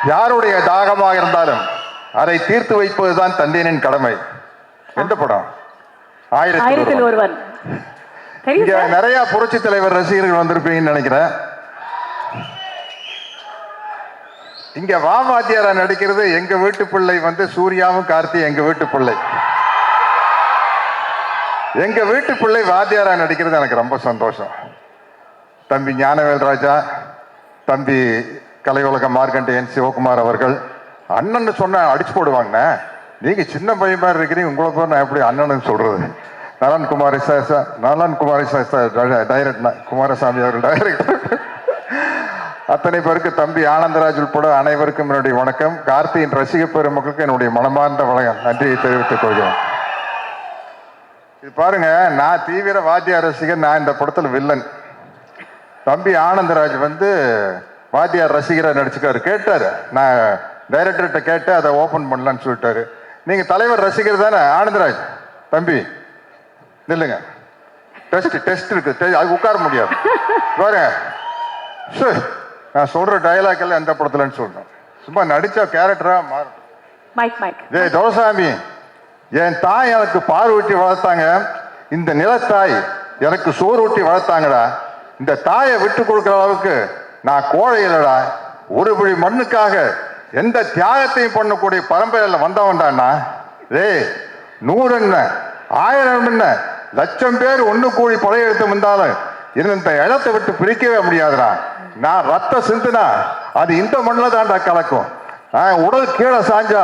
யாருடைய தாகமாக இருந்தாலும் அதை தீர்த்து வைப்பதுதான் தந்தையனின் கடமை. எந்த படம்? ஆயிரத்தில் ஒருவன். இங்க நிறைய புரட்சி தலைவர் ரசிகர்கள் வந்திருப்பீங்கன்னு நினைக்கிறேன். இங்க வாத்தியாரா நடிக்கிறது எங்க வீட்டு பிள்ளை சூர்யாவும் கார்த்தி எங்க வீட்டு பிள்ளை. எங்க வீட்டு பிள்ளை வாத்தியாரா நடிக்கிறது எனக்கு ரொம்ப சந்தோஷம். தம்பி ஞானவேல் ராஜா, தம்பி கலை உலக மார்க்கண்டேயன் சிவகுமார் அவர்கள் அண்ணன் சொன்ன அடிச்சு போடுவாங்க. நீங்க சின்ன பையன் மாதிரி இருக்கிறீங்க, உங்களை போய் நான் எப்படி அண்ணன் சொல்றது? நலன் குமாரி டைரக்டர் குமாரசாமி அவர்கள் டைரக்டர். அத்தனை பேருக்கு தம்பி ஆனந்தராஜ் உட்பட அனைவருக்கும் என்னுடைய வணக்கம். கார்த்தியின் ரசிக பெருமக்களுக்கு என்னுடைய மனமார்ந்த நன்றியை தெரிவித்துக் கொள்கிறேன். இது பாருங்க, நான் தீவிர வாத்தியார் ரசிகர். நான் இந்த படத்துல வில்லன். தம்பி ஆனந்தராஜ் வாத்தியார் ரசிகராக நடிச்சுக்காரு. கேட்டாரு, நான் டைரக்டர்கிட்ட கேட்டு அதை ஓபன் பண்ணலான்னு சொல்லிட்டாரு. நீங்க தலைவர் ரசிகர் தானே ஆனந்தராஜ்? தம்பி நில்லுங்க, டெஸ்ட் இருக்கு, அது உட்கார முடியாது. பாருங்க, நான் சொல்ற டயலாக் எல்லாம் எந்த படத்துலன்னு சொல்லணும். சும்மா நடிச்ச கேரக்டரா மாறும். ஏய் தோசாமி, என் தாய் எனக்கு பால் ஊட்டி வளர்த்தாங்க, இந்த நிலத்தாய் எனக்கு சோறு ஊட்டி வளர்த்தாங்கடா. இந்த தாயை விட்டு கொடுக்குற அளவுக்கு நான் கோழை இல்லடா. ஒரு பிடி மண்ணுக்காக எந்த தியாகத்தையும் பண்ணக்கூடிய பரம்பரையில் வந்தவன்டாண்ணா. ஏய் 100 என்ன 1000 என்ன லட்சம் பேர் ஒண்ணு கூடி படையெடுத்து வந்தாலும் இந்த இடத்தை விட்டு பிரிக்கவே முடியாதுடா. நான் ரத்த சிந்துனா அது இந்த மண்ணில் தாண்டா கலக்கும். உடல் கீழே சாஞ்சா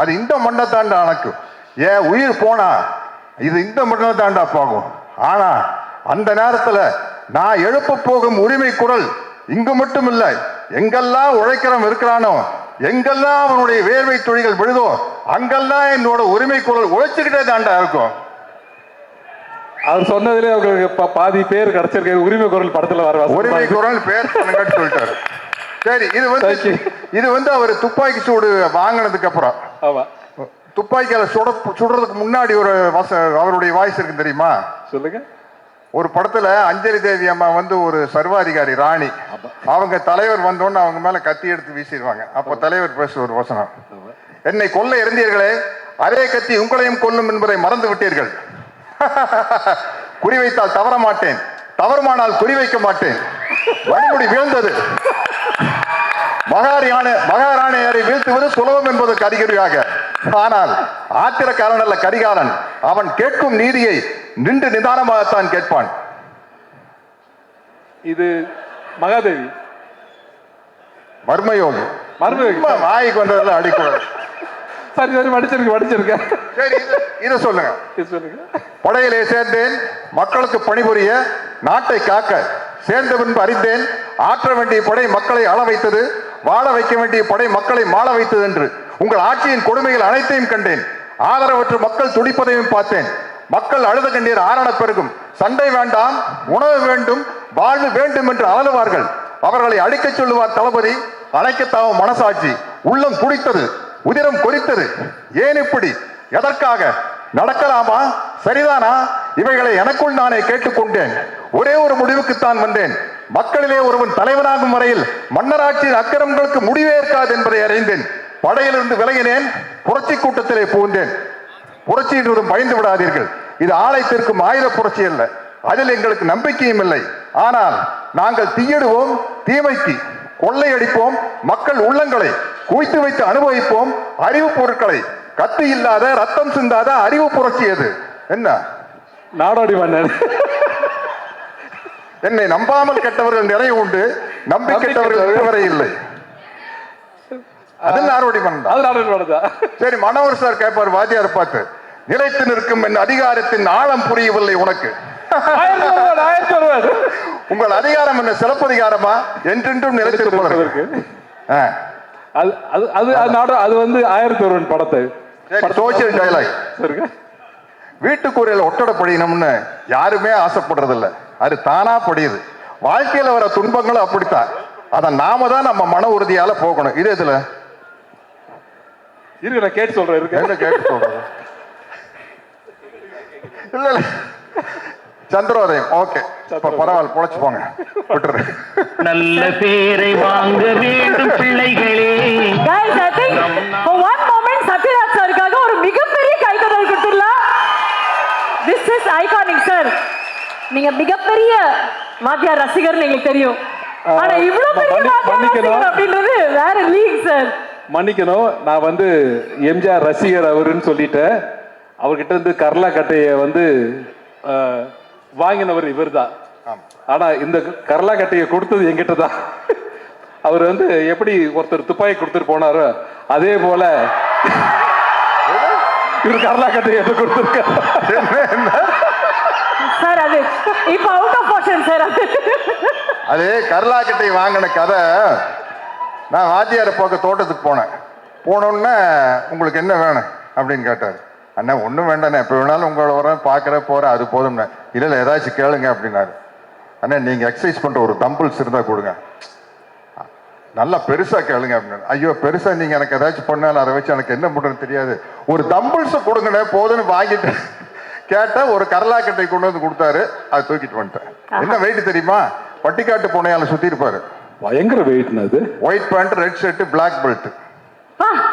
அது இந்த மண்ணை தாண்டா அணக்கும். ஏன் உயிர் போனா இது இந்த மண்ணில் தாண்டா போகும். ஆனா அந்த நேரத்துல நான் எழுப்ப போகும் உரிமை குரல் இங்கு மட்டும் இல்லை, எங்கெல்லாம் உழைக்கிறவன் இருக்கிறானோ, எங்கெல்லாம் அவனுடைய வேர்வை துளிகள் விழுதோ, அங்கெல்லாம் என்னோட உரிமை குரல் உழைச்சுக்கிட்டே தாண்டா இருக்கும். அவர் சொன்னதுல அவங்களுக்கு பாதி பேர் கிடைச்சிருக்க உரிமை குரல் படத்துல வர உரிமை குரல் பேர் சொல்லிட்டாரு. சரி, இது அவர் துப்பாக்கி சூடு வாங்கினதுக்கு அப்புறம், துப்பாக்கியால சுடுறதுக்கு முன்னாடி ஒரு அவருடைய வாய்ஸ் இருக்கு தெரியுமா? சொல்லுங்க. ஒரு படத்துல அஞ்சலி தேவி அம்மா ஒரு சர்வாதிகாரி ராணி, அவங்க தலைவர் வந்தோன்னு அவங்க மேல கத்தி எடுத்து வீசிடுவாங்க. அப்ப தலைவர் பேச ஒரு வசனம், என்னை கொல்ல இருந்தீர்களே, அதே கத்தி உங்களையும் கொல்லும் என்பதை மறந்து விட்டீர்கள். குறிவைத்தால் தவற மாட்டேன், தவறுமானால் குறிவைக்க மாட்டேன். வழிமுடி வீழ்ந்தது. மகாராணியரை வீழ்த்துவது சுலபம் என்பதற்கு அறிகுறியாக. ஆனால் ஆத்திரக்காரன் அல்ல கரிகாலன், அவன் கேட்கும் நீதியை நின்று நிதானமாகத்தான் கேட்பான். இது மகாதேவி மர்மயோகி. வாய்க்கு வந்ததெல்லாம் அடிக்கூடாது. சரி சரி, படிச்சிருக்கேன். சரி, இதை சொல்லுங்க. படையிலே சேர்ந்தேன் மக்களுக்கு பணிபுரிய, நாட்டை காக்க சேர்ந்த பின்பு அறிந்தேன், ஆற்ற வேண்டிய படை மக்களை ஆள வைத்தது, வாழ வைக்க வேண்டிய படை மக்களை மாள வைத்தது என்று. உங்கள் ஆட்சியின் கொடுமைகள் அனைத்தையும் கண்டேன். ஆதரவற்ற மக்கள் துடிப்பதையும் பார்த்தேன். மக்கள் அழுத கண்ணீர் ஆரண பெருகும். சண்டை வேண்டாம், உணவு வேண்டும், வாழ்வு வேண்டும் என்று அலறுவார்கள். அவர்களை அடிக்க சொல்லுவார் தளபதி. அணைக்கத்தாவும் மனசாட்சி. உள்ளம் துடித்தது, உதிரம் கொதித்தது. ஏன் இப்படி? எதற்காக? நடக்கலாமா? சரிதானா? இவைகளை எனக்குள் நானே கேட்டுக்கொண்டேன். ஒரே ஒரு முடிவுக்குத்தான் வந்தேன். மக்களிலே ஒருவன் தலைவனாகும் வரையில் மன்னராட்சியின் அக்கிரமங்களுக்கு முடிவே இருக்காது என்பதை அறிந்தேன். படையிலிருந்து விலகினேன், புரட்சி கூட்டத்திலே புகுந்தேன். புரட்சியினரும் பயந்து விடாதீர்கள், இது ஆலயத்திற்கும் ஆயுத புரட்சி அல்ல, அதில் எங்களுக்கு நம்பிக்கையும் இல்லை. ஆனால் நாங்கள் தீயிடுவோம், தீமைக்கு கொள்ளையடிப்போம், மக்கள் உள்ளங்களை குவித்து வைத்து அனுபவிப்போம். அறிவு பொருட்களை கத்து இல்லாத ரத்தம் சிந்தாத அறிவு புரட்சி அது. என்ன நாடோடி மன்னர்? என்னை நம்பாமல் கெட்டவர்கள் நிறைய உண்டு, நம்பி கெட்டவர்கள் இதுவரை இல்லை. அது நாடோடி மன்னர். சரி, மனோகர் சார் கேட்பார் வாத்தியார் பார்த்து, நிலைத்து நிற்கும் என் அதிகாரத்தின் ஆழம் புரியவில்லை உனக்கு. உங்கள் அதிகாரம் என்ன சிலப்பதிகாரமா? என்றென்றும் நிலைத்திருப்பதற்கு. அது 1001 படத்தை சோசியல் டயலாக். வீட்டுக்குறையில ஒட்டடை படிக்கணும்னு யாருமே ஆசைப்படுறது இல்லை, அது தானா படியுது. வாழ்க்கையில வர துன்பங்களும் அப்படித்தான். அதை நாம தான் நம்ம மன உறுதியால போகணும். இது எதுல இருக்கு? நான் கேட்டு சொல்றேன். கேட்டு சொல்றேன். இல்ல இல்ல, சந்திரோதயம். ஓகே, பரவாயில்ல, பொழைச்சு போங்க. நல்ல பேரை வாங்க வேண்டும் பிள்ளைகளே, மிகப்பெரிய வாத்தியார் ரசிகர்னு எங்களுக்கு தெரியும். ஆனா இவ்வளவு பெரிய வாத்தியார் ரசிகர் அப்படின்றது வேற லீக் சார். மன்னிக்கணும், நான் வந்து எம்ஜிஆர் ரசிகர் அவருன்னு சொல்லிட்டேன். அவர்கிட்ட இருந்து கர்லா கட்டையை வந்து வாங்கினவர் இவர் தான். ஆனா இந்த கர்லா கட்டையை கொடுத்தது எங்கிட்ட தான். அவர் வந்து எப்படி ஒருத்தர் துப்பாக்கி கொடுத்துட்டு போனாரோ அதே போல இவர் கர்லா கட்டையை எடுத்து கொடுத்துருக்காரு சார். அது இப்ப அவுட் ஆஃப் போர்ஷன் சார். அது கர்லாக்கட்டை வாங்கின கதை. நான் வாத்தியாரை பார்க்க தோட்டத்துக்கு போனோன்னே உங்களுக்கு என்ன வேணும் அப்படின்னு கேட்டார். அண்ணா ஒன்றும் வேண்டாண்ணே, எப்போ வேணாலும் உங்களை வரேன் பார்க்குறேன் போகிறேன், அது போதும்ண்ணே. இல்லை ஏதாச்சும் கேளுங்க அப்படின்னாரு. அண்ணா நீங்கள் எக்ஸசைஸ் பண்ணுற ஒரு தம்பிள்ஸ் இருந்தால் கொடுங்க, நல்லா பெருசாக கேளுங்க அப்படின்னு. ஐயோ பெருசாக நீங்கள் எனக்கு ஏதாச்சும் பண்ணாலும் அதை வச்சு எனக்கு என்ன பண்ணுறதுன்னு தெரியாது, ஒரு தம்பிள்ஸை கொடுங்கண்ணே போதுன்னு வாங்கிட்டு கேட்டால் ஒரு கரலாக்கட்டை கொண்டு வந்து கொடுத்தாரு. அதை தூக்கிட்டு வந்துட்டேன். என்ன வெயிட் தெரியுமா? பட்டிக்காட்டு பூனையால சுற்றி இருப்பாரு. பயங்கர வெயிட்னா அது. White pant, red shirt, black belt,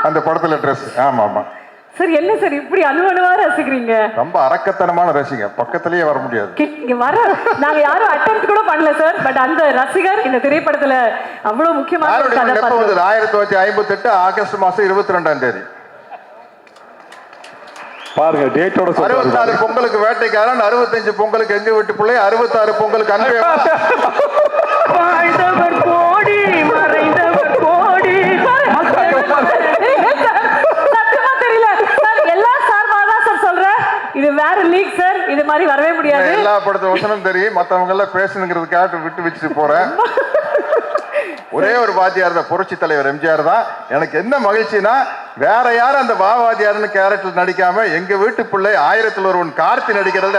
அந்த படத்துல ட்ரெஸ். ஆமா ஆமா சார். என்ன சார் இப்படி அணுவணுவா ரசிக்கிறீங்க? ரொம்ப அரக்கத்தனமான ரசிக, பக்கத்திலேயே வர முடியாது. இங்க வர நாங்க யாரும் அட்டெம்ப்ட் கூட பண்ணல சார். பட் அந்த ரசிகர் இந்த திரைப்படத்துல அவ்வளவு முக்கியமான 1958 ஆகஸ்ட் மாசம் 22ஆம் தேதி பாருங்க டேட்டோட. 64 பொங்கலுக்கு வேட்டைக்காரன், 65 பொங்கலுக்கு எங்க வீட்டு பிள்ளை, 66 பொங்கலுக்கு அன்பே வாழ்ந்தவர் கோடி மறைந்தவர் கோடி. சத்தியமா தெரியல சார். எல்லா சார்பாதான் சார் சொல்றேன், இது வேற லீக் சார். இது மாதிரி வரவே முடியாது. எல்லா படத்து வசனம் தெரியும், மத்தவங்க எல்லாம் பேசணுங்கிறதுக்காக விட்டு வச்சுட்டு போறேன். ஒரே ஒரு வாத்தியார் தான், புரட்சி தலைவர் எம்ஜிஆர் தான். எனக்கு என்ன மகிழ்ச்சினா வேற யாரும் அந்த வாத்தியார்னு கேரக்டர் நடிக்காம எங்க வீட்டு பிள்ளை 1000ல் ஒருவன் கார்த்தி நடிக்கிறது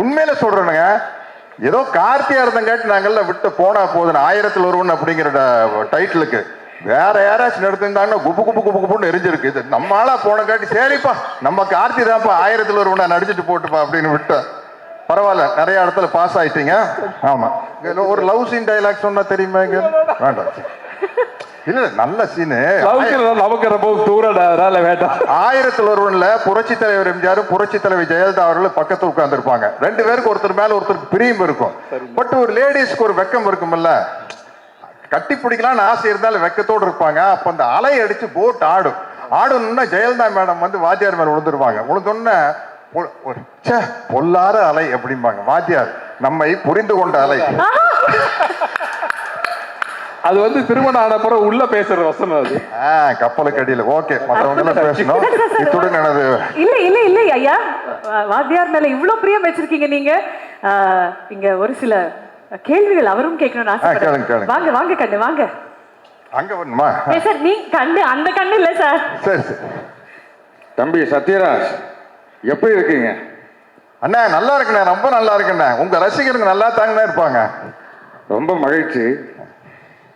உண்மையிலே சொல்றேனுங்க. ஏதோ கார்த்தியா இருந்தங்காட்டி நாங்கெல்லாம் விட்டு போனா போதும் 1000ல் ஒருவன் அப்படிங்கிற டைட்டிலுக்கு. வேற யாராச்சும் நடத்திருந்தாங்கன்னா குப்பு குப்பு குப்பு குப்புன்னு எரிஞ்சிருக்கு. இது நம்ம ஆளா போனங்காட்டி சரிப்பா நம்ம கார்த்தி தான்ப்பா 1000ல் ஒருவனை நடிச்சுட்டு போட்டுப்பா அப்படின்னு விட்டா பரவாயில்ல, நிறைய இடத்துல பாஸ் ஆயிட்டீங்க. ஆமா, ஒரு லவ் சீன் டைலாக் சொன்னா தெரியுமா? வேண்டாம், இல்ல நல்ல சீனு. நமக்கு ரொம்ப தூரம் வேண்டாம். 1000ல் ஒருவன்ல புரட்சி தலைவர் எம்ஜிஆரும் புரட்சி தலைவர் ஜெயலலிதா அவர்களும் பக்கத்துல உட்கார்ந்து இருப்பாங்க. 2 பேருக்கு ஒருத்தர் மேல ஒருத்தருக்கு பிரியம் இருக்கும். பட் ஒரு லேடிஸ்க்கு ஒரு வெக்கம் இருக்கும்ல, கட்டி பிடிக்கலாம்னு ஆசை இருந்தாலும் வெக்கத்தோடு இருப்பாங்க. அப்ப அந்த அலை அடிச்சு போட் ஆடணும்னா ஜெயலலிதா மேடம் வந்து வாத்தியார் மேல விழுந்துருவாங்க. விழுந்தோன்னே பொல்லாத அலை அப்படிம்பாங்க. வாத்தியார் நம்மை புரிந்து கொண்ட அலை. அது வந்து திருமணம் ஆன பிறகு உள்ள பேசுற வசனம் அது. கப்பலுக்கு அடியில். ஓகே, மற்றவங்க எல்லாம் பேசணும். இத்துடன் எனது இல்ல ஐயா, வாத்தியார் மேல இவ்வளவு பிரியம் வச்சிருக்கீங்க நீங்க. இங்க ஒரு சில கேள்விகள் அவரும் கேட்கணும்னு ஆசைப்படுறேன். வாங்க வாங்க கண்ணு வாங்க. அங்க வரணுமா சார்? நீ கண்ணு அந்த கண்ணு இல்ல சார். சரி சரி. தம்பி சத்யராஜ் எப்படி இருக்கீங்க? அண்ணா நல்லா இருக்குண்ணே, ரொம்ப நல்லா இருக்குண்ணே. உங்க ரசிகருங்க நல்லா தாங்கண்ணே இருப்பாங்க. ரொம்ப மகிழ்ச்சி.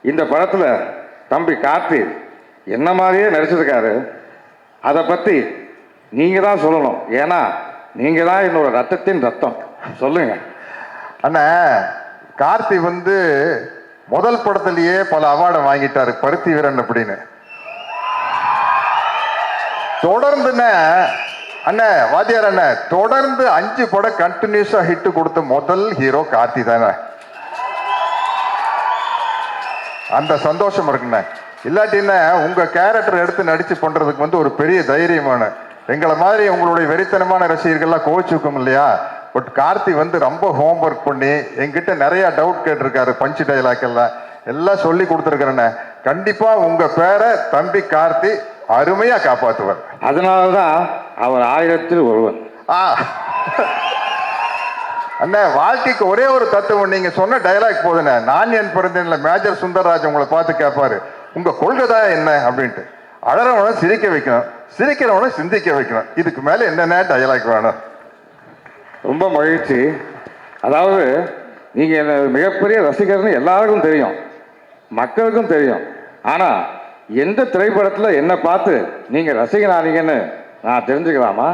இந்த படத்துல தம்பி கார்த்தி என்ன மாதிரியே நடிச்சிருக்காரு. அதை பத்தி நீங்க தான் சொல்லணும். ஏன்னா நீங்க தான் என்னோட ரத்தத்தின் ரத்தம். சொல்லுங்க அண்ணா. கார்த்தி வந்து முதல் படத்திலேயே பல அவார்டை வாங்கிட்டாரு, பருத்தி வீரன் அப்படின்னு. தொடர்ந்துன்னு அண்ணா வாத்தியார் அண்ணா தொடர்ந்து 5 படம் கண்டினியூஸா ஹிட் கொடுத்த முதல் ஹீரோ கார்த்தி தானே. அந்த சந்தோஷம் இருக்குண்ணே. இல்லாட்டின்னா உங்க கேரக்டர் எடுத்து நடிச்சு பண்றதுக்கு வந்து ஒரு பெரிய தைரியமான, எங்களை மாதிரி உங்களுடைய வெறித்தனமான ரசிகர்கள்லாம் கோச்சுக்கும் இல்லையா. பட் கார்த்தி வந்து ரொம்ப ஹோம்ஒர்க் பண்ணி எங்கிட்ட நிறைய டவுட் கேட்டிருக்காரு. பஞ்சு டைலாக் எல்லாம் சொல்லி கொடுத்துருக்கிறேண்ணே. கண்டிப்பா உங்க பேரை தம்பி கார்த்தி அருமையா காப்பாற்றுவார். அதனாலதான் அவர் 1000ல் ஒருவன். அண்ணா வாழ்க்கைக்கு ஒரே ஒரு தத்துவம், நீங்க சொன்ன டைலாக் போதுண்ணே. நான் என் பிறந்தேன்ல மேஜர் சுந்தர்ராஜ் உங்களை பார்த்து கேட்பாரு, உங்க கொள்கை தான் என்ன அப்படின்ட்டு. அழறவனை சிரிக்க வைக்கணும், சிரிக்கிறவனை சிந்திக்க வைக்கணும். இதுக்கு மேல என்னென்ன டைலாக் வேணும்? ரொம்ப மகிழ்ச்சி. அதாவது நீங்க என்ன மிகப்பெரிய ரசிகர்னு எல்லாருக்கும் தெரியும், மக்களுக்கும் தெரியும். ஆனா எந்த திரைப்படத்துல என்ன பார்த்து நீங்க ரசிகனானீங்கன்னு நான் தெரிஞ்சுக்கலாமா?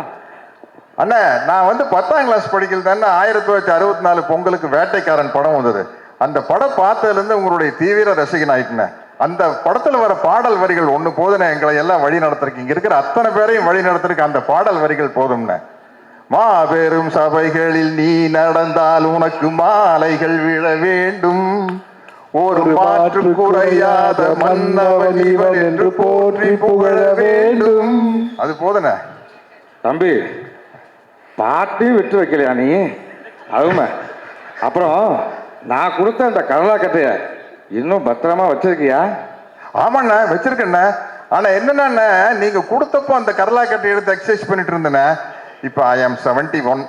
அண்ணா நான் வந்து 10ஆம் கிளாஸ் படிக்கல தானே 1964 பொங்கலுக்கு வேட்டைக்காரன் படம் வந்தது. அந்த படம் பார்த்ததுல இருந்து உங்களுடைய தீவிர ரசிகன் ஆயிட்டுனேன். அந்த படத்துல வர பாடல் வரிகள் ஒண்ணு போதுண்ணே எங்களை எல்லாம் வழி நடத்துறதுக்கு. இங்க இருக்கிற அத்தனை பேரையும் வழி நடத்துறதுக்கு அந்த பாடல் வரிகள் போதும்னே. மாபெரும் சபைகளில் நீ நடந்தால் உனக்கு மாலைகள் விழ வேண்டும். ஒரு மாற்று குறையாத மன்னவன் இவன் என்று போற்றி புகழ வேண்டும். அது போதன தம்பி, பாட்டையும் விட்டு வைக்கலையா நீ? அதுமே அப்புறம் நான் கொடுத்த அந்த கடலா கட்டைய இன்னும் பத்திரமா வச்சிருக்கியா? ஆமாண்ணா வச்சிருக்கேண்ண. ஆனா என்னன்னா நீங்க கொடுத்தப்போ அந்த கரலாக்கட்டை எடுத்து எக்ஸசைஸ் பண்ணிட்டு இருந்தேண்ணே. இப்போ I am 71.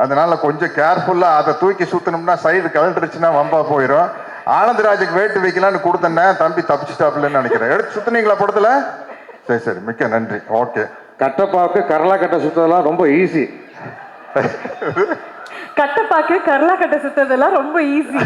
அதனால கொஞ்சம் கேர்ஃபுல்லா அதை தூக்கி சுத்தணும்னா சைடு கழண்டுருச்சுன்னா வம்பா போயிடும். ஆனந்தராஜுக்கு வேட்டு வைக்கலான்னு கொடுத்தேன்னே, தம்பி தப்பிச்சுட்டாப்லன்னு நினைக்கிறேன். எடுத்து சுத்தினீங்களா படத்துல? சரி சரி, மிக்க நன்றி. ஓகே. கட்டப்பாவுக்கு கரலா கட்டை சுத்ததெல்லாம் ரொம்ப ஈஸி. கட்டப்பாக்கு கரலா கட்டை சுத்ததெல்லாம் ரொம்ப ஈஸி.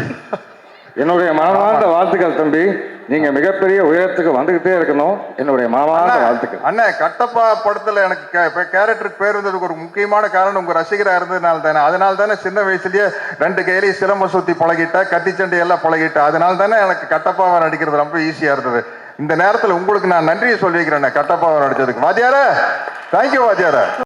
என்னுடைய மனமார்ந்த வாழ்த்துக்கள் தம்பி. நீங்க மிகப்பெரிய உயரத்துக்கு வந்துகிட்டே இருக்கணும். என்னுடைய மனமார்ந்த வாழ்த்துக்கள். அண்ணா, கட்டப்பா படத்துல எனக்கு கேரக்டருக்கு பேர் வந்ததுக்கு ஒரு முக்கியமான காரணம் உங்க ரசிகரா இருந்ததுனால தானே. அதனால தானே சின்ன வயசுலயே 2 கையிலையும் சிலம்ப சுத்தி பழகிட்ட, கத்திச்சண்டை எல்லாம் பழகிட்ட. அதனால தானே எனக்கு கட்டப்பாவை நடிக்கிறது ரொம்ப ஈஸியா இருந்தது. இந்த நேரத்துல உங்களுக்கு நான் நன்றியை சொல்லிக்கிறேன் கட்டப்பாவை நடிச்சதுக்கு. வாத்தியாரா, தேங்க்யூ வாத்தியாரா.